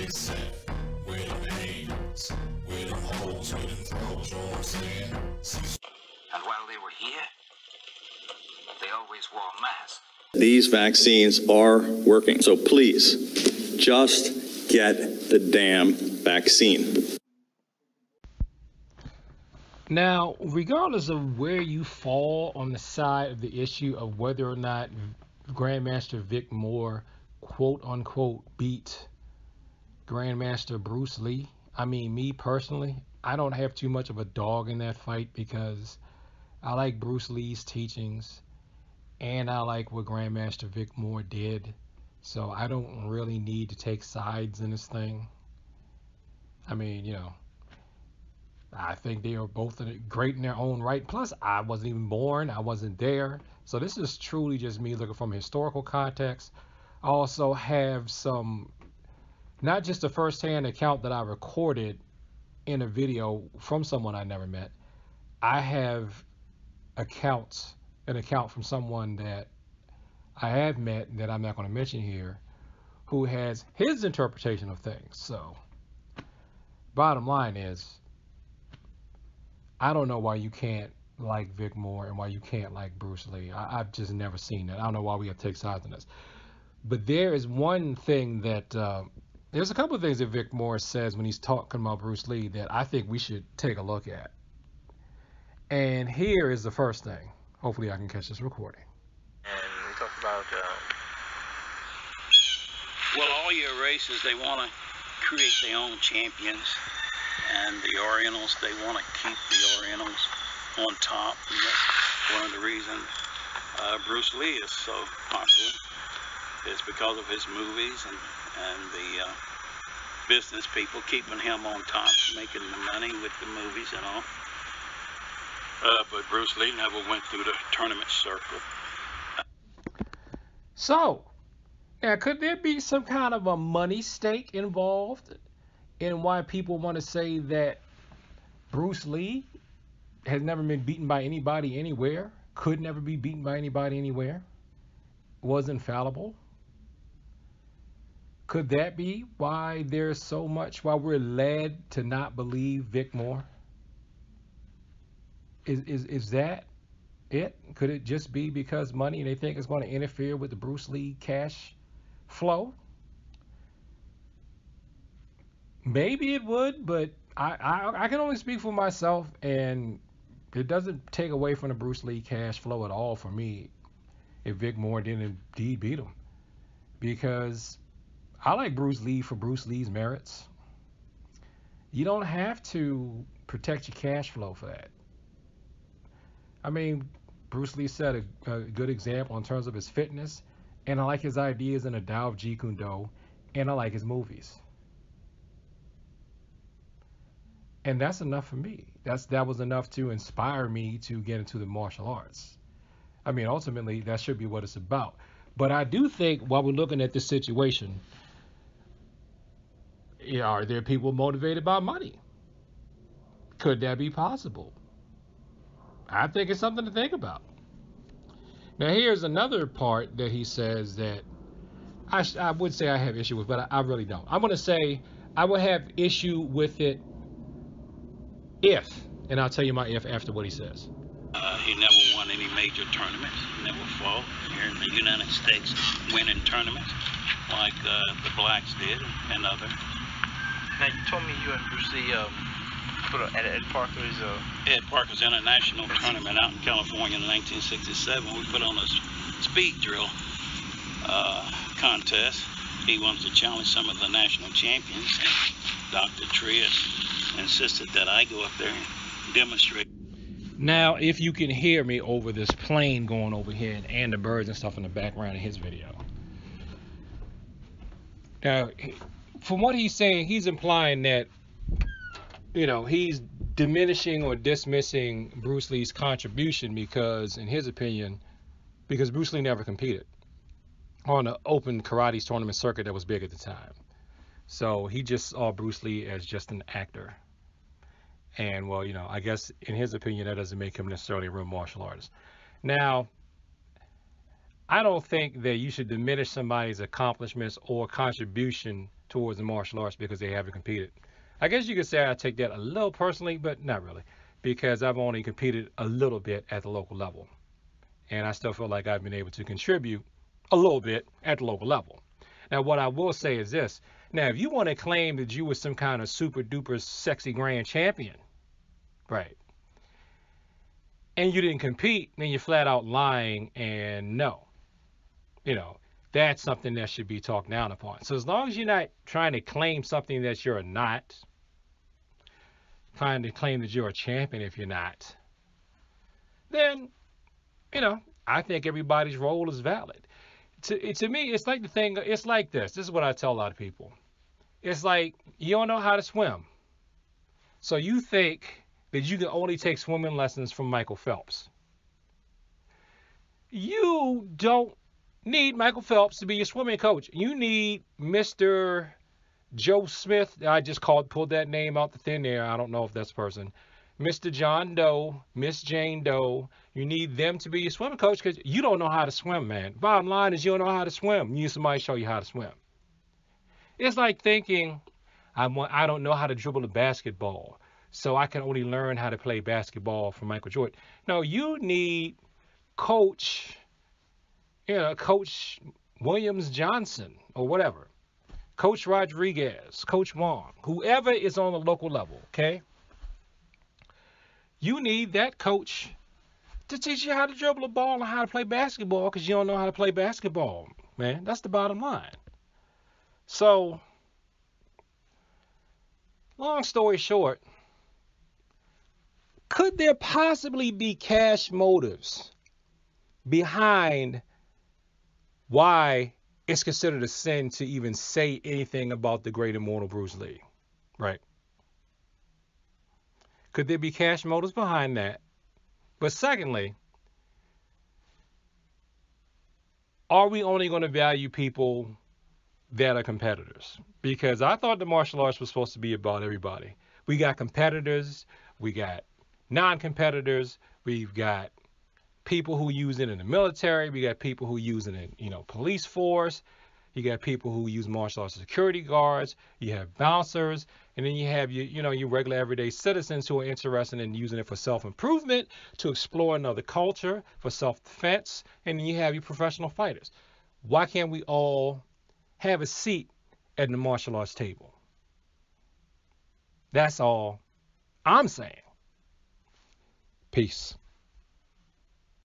they set, where them hands, where them holes, where them throws, you know what I'm saying? And while they were here, they always wore masks. These vaccines are working, so please, just get the damn vaccine. Now, regardless of where you fall on the side of the issue of whether or not Grandmaster Vic Moore, quote unquote, beat Grandmaster Bruce Lee, I mean, me personally, I don't have too much of a dog in that fight because I like Bruce Lee's teachings and I like what Grandmaster Vic Moore did. So I don't really need to take sides in this thing. I mean, you know, I think they are both great in their own right. Plus, I wasn't even born. I wasn't there. So this is truly just me looking from a historical context. I also have some, not just a first-hand account that I recorded in a video from someone I never met. I have an account from someone that I have met that I'm not going to mention here, who has his interpretation of things. So, bottom line is, I don't know why you can't like Vic Moore and why you can't like Bruce Lee. I've just never seen that. I don't know why we have to take sides on this. But there is one thing that, there's a couple of things that Vic Moore says when he's talking about Bruce Lee that I think we should take a look at. And here is the first thing. Hopefully I can catch this recording. And we talked about, well, all your races, they want to create their own champions. And the Orientals, they want to keep the Orientals on top. And that's one of the reasons Bruce Lee is so popular. It's because of his movies and the business people keeping him on top, making the money with the movies and all. But Bruce Lee never went through the tournament circuit. So, now could there be some kind of a money stake involved in why people want to say that Bruce Lee has never been beaten by anybody anywhere, could never be beaten by anybody anywhere, was infallible? Could that be why there's so much, why we're led to not believe Vic Moore? Is that it? Could it just be because money, they think it's going to interfere with the Bruce Lee cash flow? Maybe it would, but I can only speak for myself, and it doesn't take away from the Bruce Lee cash flow at all for me if Vic Moore didn't indeed beat him. Because I like Bruce Lee for Bruce Lee's merits. You don't have to protect your cash flow for that. I mean, Bruce Lee set a good example in terms of his fitness, and I like his ideas in the Tao of Jeet Kune Do, and I like his movies. And that's enough for me. That was enough to inspire me to get into the martial arts. I mean, ultimately, that should be what it's about. But I do think while we're looking at this situation, are there people motivated by money? Could that be possible? I think it's something to think about. Now, here's another part that he says that I would say I have issue with, but I really don't. I'm going to say I would have issue with it if, and I'll tell you my if after what he says. He never won any major tournaments, never fought here in the United States, winning tournaments like the blacks did and other. now you told me you and Bruce Lee put at Ed Parker's International Tournament out in California in 1967. We put on a speed drill contest. He wanted to challenge some of the national champions. And Dr. Trias insisted that I go up there and demonstrate. Now, if you can hear me over this plane going over here and the birds and stuff in the background of his video. Now, from what he's saying, he's implying that, you know, he's diminishing or dismissing Bruce Lee's contribution because, in his opinion, because Bruce Lee never competed on an open karate tournament circuit that was big at the time. So he just saw Bruce Lee as just an actor. And, well, you know, I guess in his opinion, that doesn't make him necessarily a real martial artist. Now, I don't think that you should diminish somebody's accomplishments or contribution towards the martial arts because they haven't competed. I guess you could say I take that a little personally, but not really, because I've only competed a little bit at the local level. And I still feel like I've been able to contribute a little bit at the local level. Now, what I will say is this. Now, if you want to claim that you were some kind of super duper sexy grand champion, right, and you didn't compete, then you're flat out lying, and no. That's something that should be talked down upon. So as long as you're not trying to claim something that you're not, trying to claim that you're a champion if you're not, then, I think everybody's role is valid. To me, it's like it's like this. This is what I tell a lot of people. It's like you don't know how to swim. So you think that you can only take swimming lessons from Michael Phelps. You don't need Michael Phelps to be your swimming coach. You need Mr. Joe Smith. I just pulled that name out the thin air. I don't know if that's the person. Mr. John Doe, Miss Jane Doe. You need them to be your swimming coach because you don't know how to swim, man. Bottom line is you don't know how to swim. You need somebody to show you how to swim. It's like thinking, I don't know how to dribble a basketball, so I can only learn how to play basketball from Michael Jordan. No, you need Coach Williams Johnson or whatever. Coach Rodriguez, Coach Wong, whoever is on the local level, okay? You need that coach to teach you how to dribble a ball and how to play basketball because you don't know how to play basketball, man. That's the bottom line. So, long story short, could there possibly be cash motives behind why it's considered a sin to even say anything about the great immortal Bruce Lee, right? Could there be cash motives behind that? But secondly, are we only going to value people that are competitors? Because I thought the martial arts was supposed to be about everybody. We got competitors, we got non-competitors, we've got people who use it in the military, we got people who use it in, police force, you got people who use martial arts security guards, you have bouncers, and then you have your regular everyday citizens who are interested in using it for self-improvement, to explore another culture, for self-defense, and then you have your professional fighters. Why can't we all have a seat at the martial arts table? That's all I'm saying. Peace.